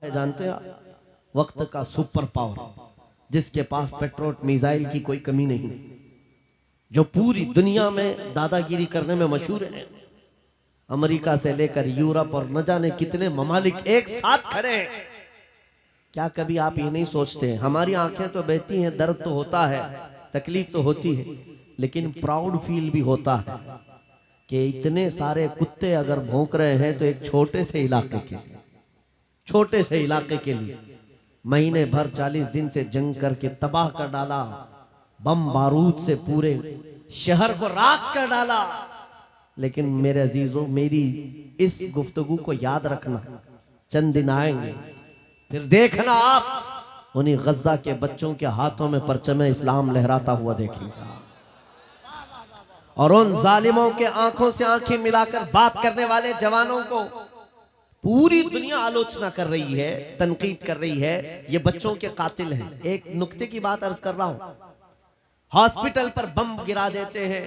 है जानते हैं आप? वक्त का सुपर पावर जिसके पास पेट्रोल मिसाइल की कोई कमी नहीं, जो पूरी दुनिया में दादागिरी करने में मशहूर है। अमेरिका से लेकर यूरोप और न जाने कितने ममालिक एक साथ खड़े हैं। क्या कभी आप ये नहीं सोचते, हमारी आंखें तो बहती हैं, दर्द तो होता है, तकलीफ तो होती है, लेकिन प्राउड फील भी होता है कि इतने सारे कुत्ते अगर भौंक रहे हैं तो एक छोटे से इलाके के लिए महीने भर 40 दिन से जंग करके तबाह कर डाला, बम बारूद से पूरे शहर को राख कर डाला। लेकिन मेरे अजीजों, मेरी इस गुफ्तगू को याद रखना, चंद दिन आएंगे फिर देखना आप उन्हीं गज्जा के बच्चों के हाथों में परचम इस्लाम लहराता हुआ देखेंगे, और उन जालिमों के आंखों से आंखें मिलाकर बात करने वाले जवानों को पूरी दुनिया आलोचना कर रही है, तनकीद कर रही है, ये बच्चों के कातिल हैं। एक नुक्ते की बात अर्ज कर रहा हूं, हॉस्पिटल पर बम गिरा देते हैं।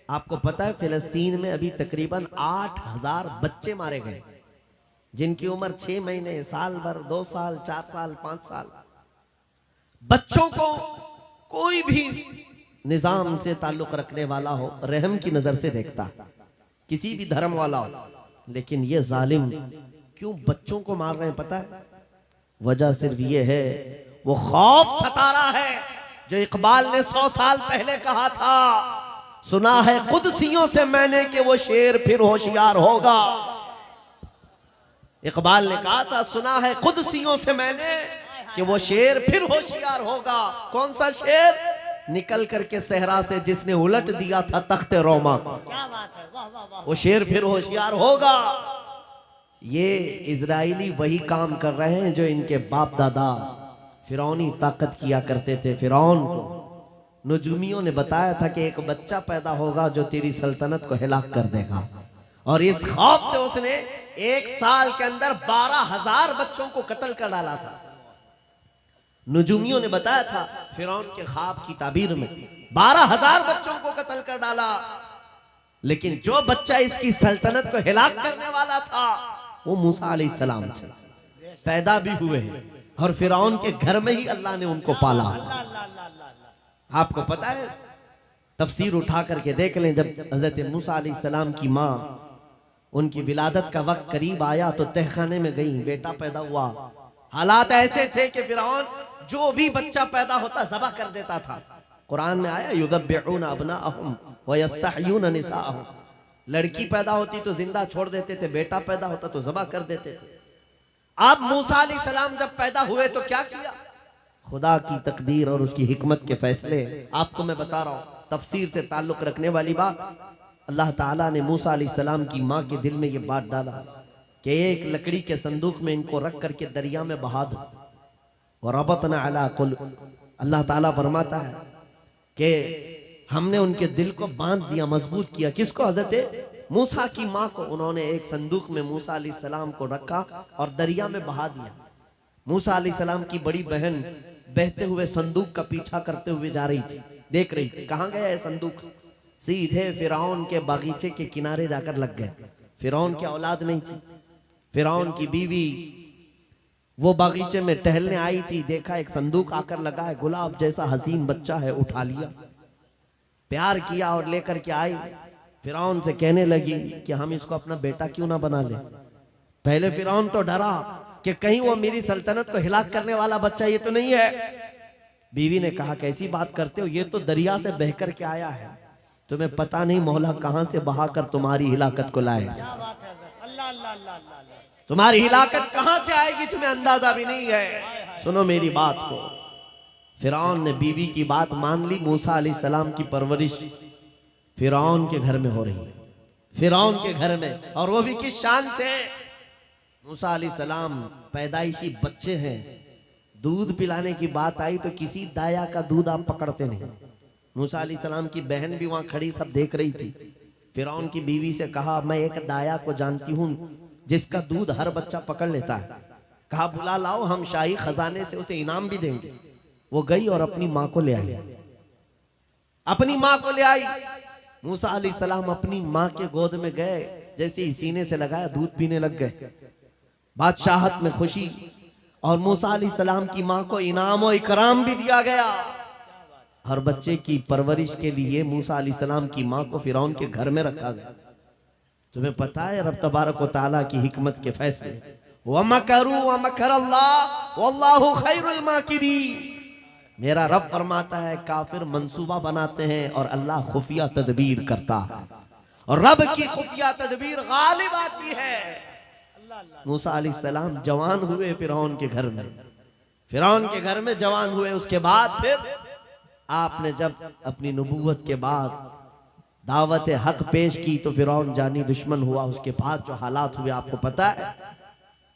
आपको पता है फिलिस्तीन में अभी तकरीबन 8000 बच्चे मारे गए, जिनकी उम्र 6 महीने, साल भर, 2 साल, 4 साल, 5 साल। बच्चों को कोई भी निजाम से ताल्लुक रखने वाला हो रहम की नजर से देखता, किसी भी धर्म वाला हो, लेकिन ये जालिम क्यों बच्चों को मार रहे हैं पता है? वजह सिर्फ ये है, वो खौफ सता रहा है जो इकबाल ने 100 साल पहले कहा था, सुना है कुदसियों से मैंने कि वो शेर फिर होशियार होगा। इकबाल ने कहा था, सुना है कुदसियों से मैंने कि वो शेर फिर होशियार होगा। कौन सा शेर? निकल करके सहरा से जिसने उलट दिया था तख्ते रोमा को, वो शेर फिर होशियार होगा। ये इजराइली वही काम कर रहे हैं जो इनके बाप दादा फिरौनी ताकत किया करते थे। फिरौन को नुजूमियों ने बताया था कि एक बच्चा पैदा होगा जो तेरी सल्तनत को हिलाक कर देगा, और इस खौफ से उसने 1 साल के अंदर 12,000 बच्चों को कत्ल कर डाला था। नुजूमियों ने बताया था फिरौन के ख्वाब की ताबीर में 12,000 बच्चों को कत्ल कर डाला, लेकिन जो बच्चा इसकी सल्तनत को हिलाक करने वाला था वो मूसा अलैहिस्सलाम थे। पैदा भी हुए हैं और फिरौन के घर में ही अल्लाह ने उनको पाला। आपको पता है, तफसीर उठा करके देख लें, जब हजरत मूसा अलैहिस्सलाम की माँ, उनकी विलादत का वक्त करीब आया तो तहखाने में गई, बेटा पैदा हुआ। हालात ऐसे थे कि फिरौन जो भी बच्चा पैदा होता ज़बह कर देता था। कुरान में आया, युज़ब्बिहूना अब्नाअहुम व यस्तहयूना निसाअहुम। लड़की पैदा होती तो जिंदा छोड़ देते थे, बेटा पैदा होता तो ज़बह कर देते थे। अब मूसा अलैहिस्सलाम जब पैदा हुए तो क्या किया? खुदा की तकदीर और उसकी हिकमत के फैसले आपको मैं बता रहा हूँ, तफसीर से ताल्लुक रखने वाली बात। अल्लाह ताला ने मूसा अलैहिस्सलाम की माँ के दिल में ये बात डाला कि एक लकड़ी के संदूक में इनको रख करके दरिया में बहा दो। और रबतना अला कुलूब, अल्लाह ताला फरमाता है कि हमने उनके दिल को बांध दिया, मजबूत किया। किसको? हजरत मूसा की माँ को। उन्होंने एक संदूक में मूसा अलैहिस्सलाम को रखा और दरिया में बहा दिया। मूसा अलैहिस्सलाम की बड़ी बहन बहते हुए संदूक का पीछा करते हुए जा रही थी, देख रही थी कहाँ गया है संदूक। सीधे फिरौन के बागीचे के किनारे जाकर लग गए। फिरौन की औलाद नहीं थी, फिरौन की बीवी वो बागीचे में टहलने आई थी, देखा एक संदूक आकर लगा है, गुलाब जैसा हसीन बच्चा है, उठा लिया, प्यार किया और लेकर के आई। फिरौन से कहने लगी कि हम इसको अपना बेटा क्यों ना बना ले। पहले फिरौन तो डरा कि कहीं वो मेरी सल्तनत को हिलाक करने वाला बच्चा ये तो नहीं है। बीवी ने कहा, कैसी बात करते हो, ये तो दरिया से बह कर के आया है, तुम्हें पता नहीं मौला कहां से बहाकर तुम्हारी हिलाकत को लाए। तुम्हारी हिलाकत कहां से आएगी तुम्हें अंदाजा भी नहीं है। सुनो मेरी बात को। फिरौन ने बीवी की बात मान ली। मूसा अलैहिस्सलाम की परवरिश फिरौन के घर में हो रही है, फिरौन के घर में, और वो भी किस शान से। मूसा अलैहिस्सलाम पैदाइशी बच्चे हैं, दूध पिलाने की बात आई तो किसी दाया का दूध आप पकड़ते नहीं। मूसा अलैहिस्सलाम की बहन भी वहां खड़ी सब देख रही थी। फिरौन की बीवी से कहा, मैं एक दाया को जानती हूं जिसका दूध हर बच्चा पकड़ लेता है। कहा, बुला लाओ, हम शाही खजाने से उसे इनाम भी देंगे। वो गई और अपनी माँ को ले आई, अपनी माँ को ले आई। मूसा अलैहिस्सलाम अपनी माँ के गोद में गए, जैसे ही सीने से लगाया दूध पीने लग गए। बादशाहत में खुशी, और मूसा अलैहिस्सलाम की माँ को इनाम और इकराम भी दिया गया। हर बच्चे की परवरिश के लिए मूसा अलैहिस्सलाम की माँ को फिरौन के घर में रखा गया। तुम्हें पता है रब तबारक व तआला की हिकमत के फैसले। वमकरू वमकरल्लाह वल्लाहु खैरुल माकिरीन। मेरा रब फरमाता है काफिर मंसूबा बनाते हैं और अल्लाह खुफिया तदबीर करता है, और रब की खुफिया तदबीर गालिब आती है। मूसा अलैहिस्सलाम जवान हुए फिरौन के घर में, फिरौन के घर में जवान हुए। उसके बाद फिर आपने जब अपनी नबूवत के बाद दावत हक पेश की तो फिरौन जानी दुश्मन हुआ। उसके बाद जो हालात हुए आपको पता है।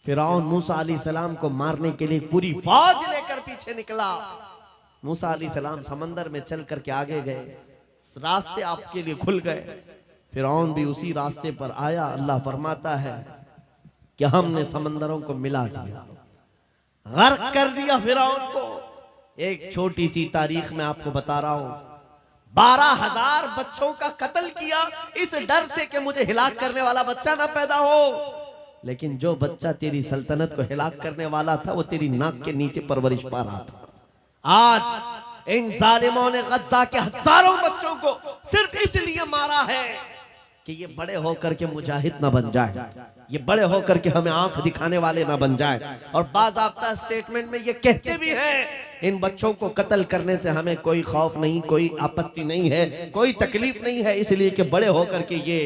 फिरौन मूसा अलैहिस्सलाम को मारने के लिए पूरी फौज लेकर पीछे निकला। मूसा अलैहिस्सलाम समंदर में चल करके आगे गए, रास्ते आपके लिए खुल गए। फिरौन भी उसी रास्ते पर आया। अल्लाह फरमाता है कि हमने समंदरों को मिला दिया, गर्क कर दिया फिरौन को। एक छोटी सी तारीख में आपको बता रहा हूं, 12,000 बच्चों का कत्ल किया इस डर से कि मुझे हिलाक करने वाला बच्चा ना पैदा हो। लेकिन जो बच्चा तेरी सल्तनत को हिलाक करने वाला था वो तेरी नाक के नीचे परवरिश पा रहा था। आज इन जालिमों ने गद्दा के हजारों बच्चों को सिर्फ इसलिए मारा है कि ये बड़े होकर के मुजाहिद ना बन जाए, ये बड़े होकर के हमें आंख दिखाने वाले ना बन जाए। और बाज़ाब्ता स्टेटमेंट में ये कहते भी हैं इन बच्चों को कत्ल करने से हमें कोई खौफ नहीं, कोई आपत्ति नहीं है, कोई तकलीफ नहीं है, इसलिए कि बड़े होकर के ये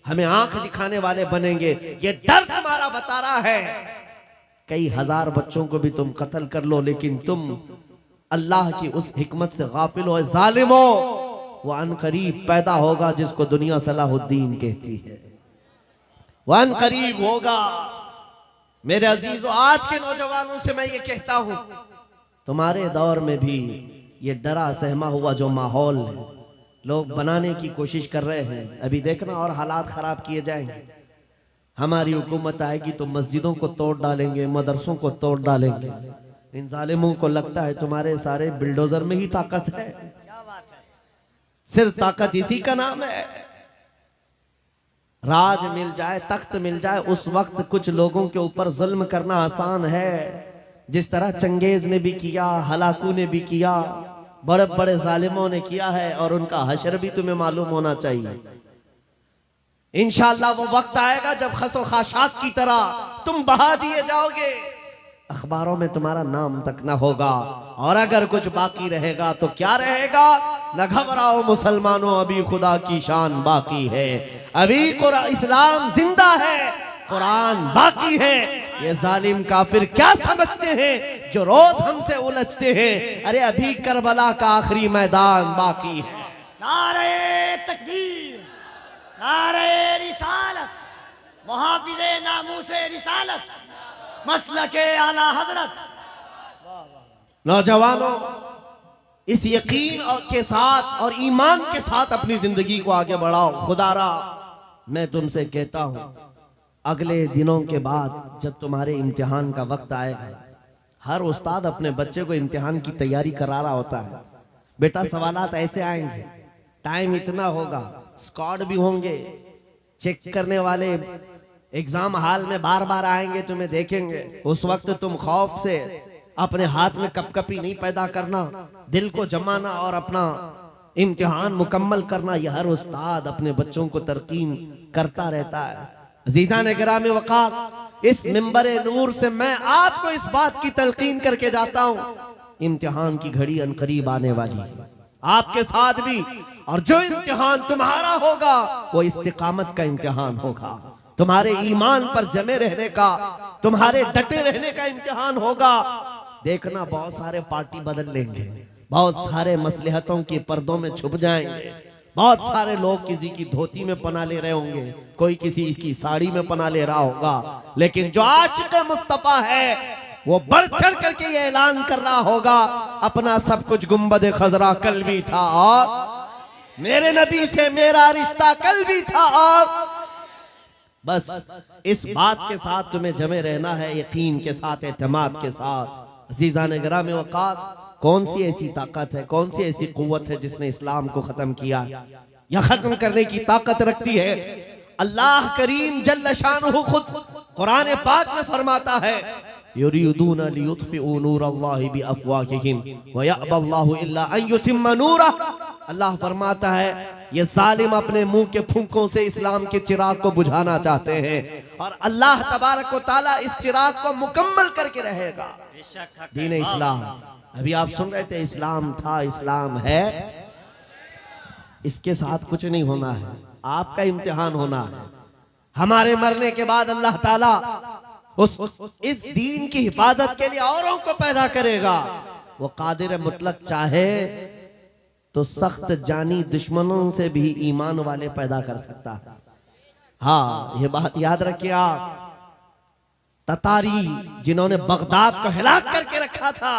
हमें आंख दिखाने वाले बनेंगे। ये डर तुम्हारा बता रहा है। कई हजार बच्चों को भी तुम कत्ल कर लो, लेकिन तुम अल्लाह की उस हिकमत से गाफिल हो। जालिमो, वो अनकरीब पैदा होगा जिसको दुनिया सलाहुद्दीन कहती है, वो अनकरीब होगा। मेरे अजीजों, आज के नौजवानों से मैं ये कहता हूं, तुम्हारे दौर में भी ये डरा सहमा हुआ जो माहौल है लोग बनाने की कोशिश कर रहे हैं। अभी देखना और हालात खराब किए जाएंगे। हमारी हुकूमत आएगी तो मस्जिदों को तोड़ डालेंगे, मदरसों को तोड़ डालेंगे। इन जालिमों को लगता है तुम्हारे सारे बिल्डोजर में ही ताकत है। सिर्फ ताकत इसी का नाम है। राज मिल जाए, तख्त मिल जाए, उस वक्त कुछ लोगों के ऊपर जुल्म करना आसान है। जिस तरह चंगेज ने भी किया, हलाकू ने भी किया, बड़े बड़े जालिमों ने किया है, और उनका हशर भी तुम्हें मालूम होना चाहिए। इंशाअल्लाह वो वक्त आएगा जब खसो खाशात की तरह तुम बहा दिए जाओगे, अखबारों में तुम्हारा नाम तक ना होगा। और अगर कुछ बाकी रहेगा तो क्या रहेगा? न घबराओ मुसलमानों, अभी खुदा की शान बाकी है, अभी इस्लाम जिंदा है, कुरान बाकी है। ये जालिम काफिर क्या समझते हैं जो रोज हमसे उलझते हैं? अरे अभी करबला का आखिरी मैदान बाकी है। नारे तकबीर, नारे रिसालत, मुहाफिज़े नामूसे रिसालत, मसलके आला हजरत। नौजवानों, इस यकीन के साथ और ईमान के साथ अपनी जिंदगी को आगे बढ़ाओ। खुदारा मैं तुमसे कहता हूं, अगले दिनों के बाद जब तुम्हारे इम्तिहान का वक्त आएगा, हर उस्ताद अपने बच्चे को इम्तिहान की तैयारी करा रहा होता है। बेटा सवालात ऐसे आएंगे, टाइम इतना होगा, स्क्वाड भी होंगे, चेक करने वाले एग्जाम हॉल में बार बार आएंगे, तुम्हें देखेंगे। उस वक्त तुम खौफ से अपने हाथ में कपकपी नहीं पैदा करना, दिल को जमाना और अपना इम्तिहान मुकम्मल करना। यह हर उस्ताद अपने बच्चों को तरकीन करता रहता है। अज़ीज़ान गिरामी वक़ार, इस मिंबरे नूर से मैं आपको इस बात की तलकीन करके जाता हूं, इम्तिहान की घड़ी अनकरीब आने वाली है आपके साथ भी। और जो इम्तिहान तुम्हारा होगा वो इस्तिकामत का इम्तिहान होगा, तुम्हारे ईमान पर जमे रहने का, तुम्हारे डटे रहने का इम्तिहान होगा। देखना बहुत सारे पार्टी बदल लेंगे, बहुत सारे मसलहतों के पर्दों में छुप जाएंगे, बहुत सारे लोग किसी की धोती में पना ले रहे होंगे, कोई किसी की साड़ी में पना ले रहा होगा, लेकिन जो आशिक़ मुस्तफा है वो बढ़ चढ़ करके ये ऐलान कर रहा होगा, अपना सब कुछ गुंबद खजरा कल भी था और मेरे नबी से मेरा रिश्ता कल भी था। और बस इस बात के साथ तुम्हें जमे रहना है, यकीन के साथ, एतमाद के साथ। अज़ीज़ान गिरामी वक़ार, कौन सी ऐसी ताकत है, कौन सी ऐसी कुव्वत है जिसने इस्लाम को खत्म किया या खत्म करने की ताकत रखती है? अल्लाह करीम जल्ल शानुहु खुद कुरान पाक में फरमाता है, युरीदूना लियुत्फिऊ नूरल्लाहि बिअफ़वाहिहिम व यअबल्लाहु इल्ला अन युतिम्मा नूरह। अल्लाह फरमाता है ये जालिम अपने मुंह के फूंकों से इस्लाम के चिराग को बुझाना चाहते हैं और अल्लाह तबारक व तआला इस चिराग को मुकम्मल करके रहेगा। दीन इस्लाम, अभी आप सुन रहे थे इस्लाम था, इस्लाम है, इसके साथ कुछ नहीं होना है, आपका इम्तिहान होना है। हमारे मरने के बाद अल्लाह ताला इस दीन की हिफाजत के लिए औरों को पैदा करेगा। वो कादिर मुतलक चाहे तो सख्त जानी दुश्मनों से भी ईमान वाले पैदा कर सकता है। हाँ, ये बात याद रखिए आप। ततारी जिन्होंने बगदाद को हिलाक करके रखा था,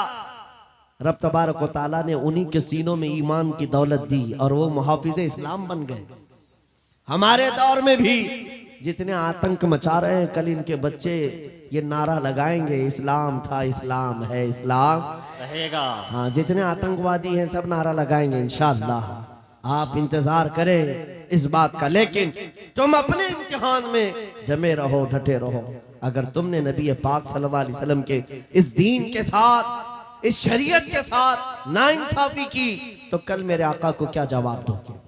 रब तबारक व तआला ने उन्हीं के सीनों में ईमान की दौलत दी और वो मुहाफिज इस्लाम बन गए। हमारे दौर में भी जितने आतंक मचा रहे हैं, कल इनके बच्चे ये नारा लगाएंगे इस्लाम था, इस्लाम है, इस्लाम रहेगा। हाँ, जितने आतंकवादी हैं सब नारा लगाएंगे इंशाअल्लाह। आप इंतजार करें इस बात का। लेकिन तुम अपने इम्तिहान में जमे रहो, डटे रहो। अगर तुमने नबी पाक सल्लल्लाहु अलैहि वसल्लम के इस दीन के साथ, इस शरीयत के साथ नाइंसाफी की तो कल मेरे आका को क्या जवाब दोगे?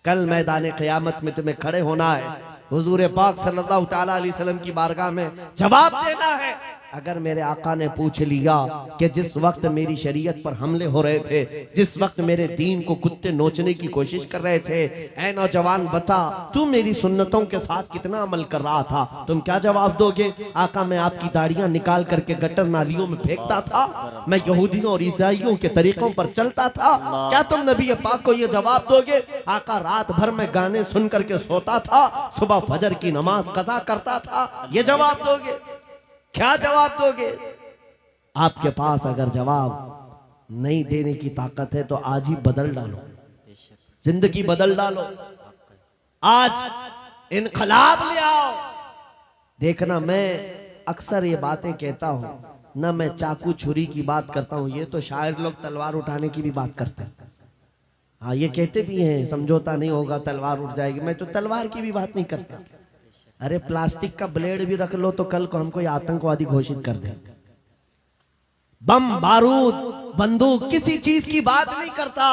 कल मैदान क़यामत में तुम्हें खड़े होना है, हुजूर पाक सल्लल्लाहु ताला अलैहि वसल्लम की बारगाह में जवाब देना है। अगर मेरे आका ने पूछ लिया कि जिस वक्त मेरी शरीयत पर हमले हो रहे थे, जिस वक्त मेरे दीन को कुत्ते नोचने की कोशिश कर रहे थे, ऐ नौजवान बता तू मेरी सुन्नतों के साथ कितना अमल कर रहा था? तुम क्या जवाब दोगे? आका मैं आपकी दाढ़ियां निकाल करके गटर नालियों में फेंकता था, मैं यहूदियों और ईसाइयों के तरीकों पर चलता था। क्या तुम नबी पाक को यह जवाब दोगे? आका रात भर में गाने सुन करके सोता था, सुबह फजर की नमाज कज़ा करता था, ये जवाब दोगे? क्या जवाब दोगे? आपके पास अगर जवाब नहीं देने की ताकत है तो आज ही बदल डालो, जिंदगी बदल डालो, आज इनकलाब ले आओ। देखना, मैं अक्सर ये बातें कहता हूं ना, मैं चाकू छुरी की बात करता हूं, ये तो शायर लोग तलवार उठाने की भी बात करते हैं। हाँ, ये कहते भी हैं समझौता नहीं होगा तलवार उठ जाएगी, मैं तो तलवार की भी बात नहीं करता। अरे प्लास्टिक का ब्लेड भी रख लो तो कल को हमको आतंकवादी घोषित कर दे। बम बारूद बंदूक किसी चीज की बात नहीं करता,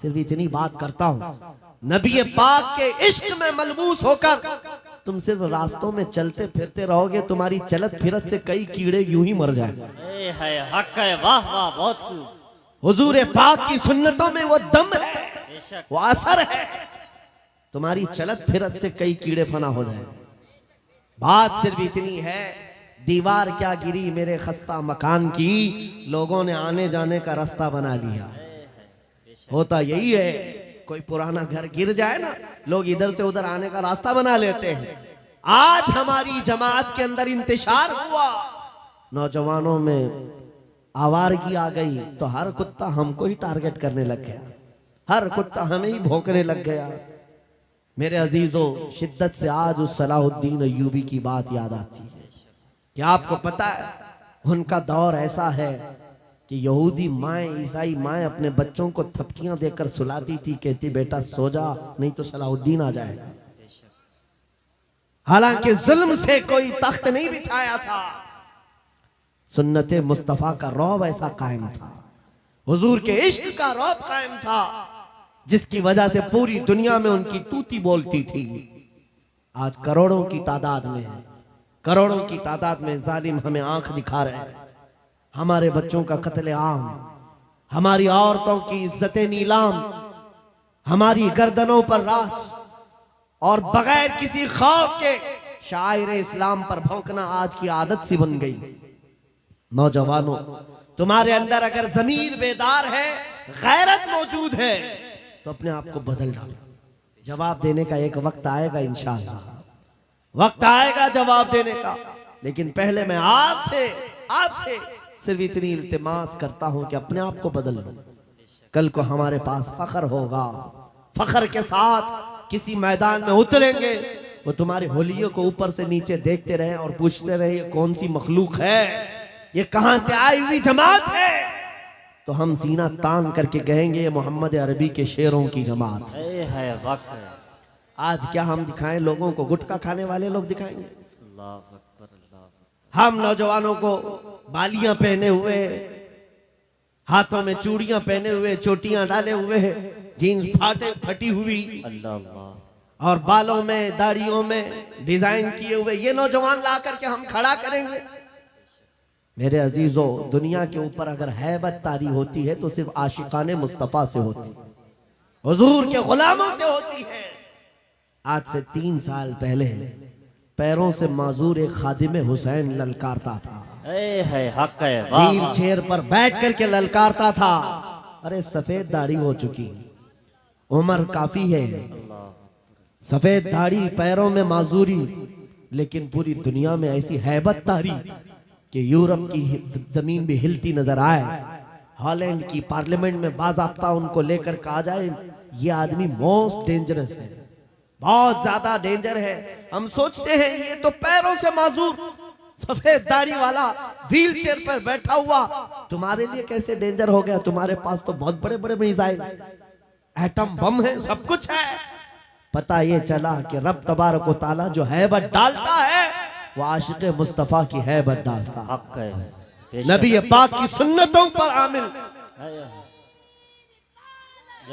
सिर्फ इतनी बात करता हूं, नबी पाक के इश्क में मलबूस होकर तुम सिर्फ रास्तों में चलते फिरते रहोगे, तुम्हारी चलत फिरत से कई कीड़े यूं ही मर जाएंगे। हक है, वाह वाह, बहुत खूब। हुजूर पाक की सुन्नतों में वो दम है, वो असर है, तुम्हारी चलत फिरत से कई कीड़े फना हो जाए। बात सिर्फ इतनी है, दीवार क्या गिरी मेरे खस्ता मकान की, लोगों ने आने जाने का रास्ता बना लिया। होता यही है, कोई पुराना घर गिर जाए ना, लोग इधर से उधर आने का रास्ता बना लेते हैं। आज हमारी जमात के अंदर इंतशार हुआ, नौजवानों में आवारगी आ गई तो हर कुत्ता हमको ही टारगेट करने लग गया, हर कुत्ता हमें ही भौंकने लग गया। मेरे अजीजों, शिद्दत से आज उस सलाहुद्दीन अय्यूबी की बात याद आती है। क्या आपको पता है उनका दौर ऐसा है कि यहूदी माएँ, ईसाई माएँ अपने बच्चों को थपकियां देकर सुलाती थी, कहती बेटा सो जा नहीं तो सलाहुद्दीन आ जाएगा। हालांकि जुल्म से कोई तख्त नहीं बिछाया था, सुन्नत मुस्तफा का रौब ऐसा कायम था, हुजूर के इश्क का रौब कायम था, जिसकी वजह से पूरी दुनिया में उनकी तूती बोलती थी। आज करोड़ों की तादाद में है, करोड़ों की तादाद में जालिम हमें आंख दिखा रहे हैं। हमारे बच्चों का कत्ले आम, हमारी औरतों की इज्जतें नीलाम, हमारी गर्दनों पर राज, और बगैर किसी खौफ के शायर इस्लाम पर भौंकना आज की आदत सी बन गई। नौजवानों, तुम्हारे अंदर अगर ज़मीर बेदार है, गैरत मौजूद है, तो अपने आप को बदल डालो। जवाब देने का एक वक्त आएगा इंशाअल्लाह, वक्त आएगा जवाब देने का। लेकिन पहले मैं आपसे सिर्फ इतनी इल्तिमास करता हूं कि अपने आप को बदल लो। कल को हमारे पास फख्र होगा, फख्र के साथ किसी मैदान में उतरेंगे, वो तुम्हारे होलियों को ऊपर से नीचे देखते रहे और पूछते रहे ये कौन सी मखलूक है, ये कहां से आई हुई जमात है, तो हम सीना तान करके कहेंगे ये मोहम्मद अरबी के शेरों की जमात है। आज क्या हम दिखाएं लोगों को? गुटखा खाने वाले लोग दिखाएंगे? हम नौजवानों को बालियां पहने हुए, हाथों में चूड़ियां पहने हुए, चोटियां डाले हुए, जीन्स फटी हुई अल्लाह अल्लाह। और बालों में दाढ़ियों में डिजाइन किए हुए ये नौजवान ला करके हम खड़ा करेंगे। मेरे अजीजों, दुनिया के ऊपर अगर हैबत तारी होती है तो सिर्फ आशिकाने मुस्तफा से होती है, हुजूर के गुलामों से होती है। आज से 3 साल पहले पैरों से माजूर एक खादिम हुसैन ललकारता था, है हक है, वाह व्हील वाह। चेयर पर बैठ करके ललकारता था। अरे सफेद दाढ़ी हो चुकी, उम्र काफी है, सफेद दाढ़ी, पैरों में माजूरी, लेकिन पूरी दुनिया में ऐसी हैबत तारी कि यूरोप की जमीन भी हिलती नजर आए। हॉलैंड की पार्लियामेंट में बाज़ाब्ता उनको लेकर कहा जाए ये आदमी मोस्ट डेंजरस है, बहुत ज्यादा डेंजर है। हम सोचते हैं ये तो पैरों से माजूर सफेद दाढ़ी वाला व्हील चेयर पर बैठा हुआ तुम्हारे लिए कैसे डेंजर हो गया? तुम्हारे पास तो बहुत बड़े बड़े मिसाइल, एटम बम है, सब कुछ है। पता ये चला कि रब तबारक व तआला जो हैबत डालता है वो आशिक मुस्तफा की हैबत डालता है, हक है, बेशक। नबी पाक की सुन्नतों पर आमिल। है।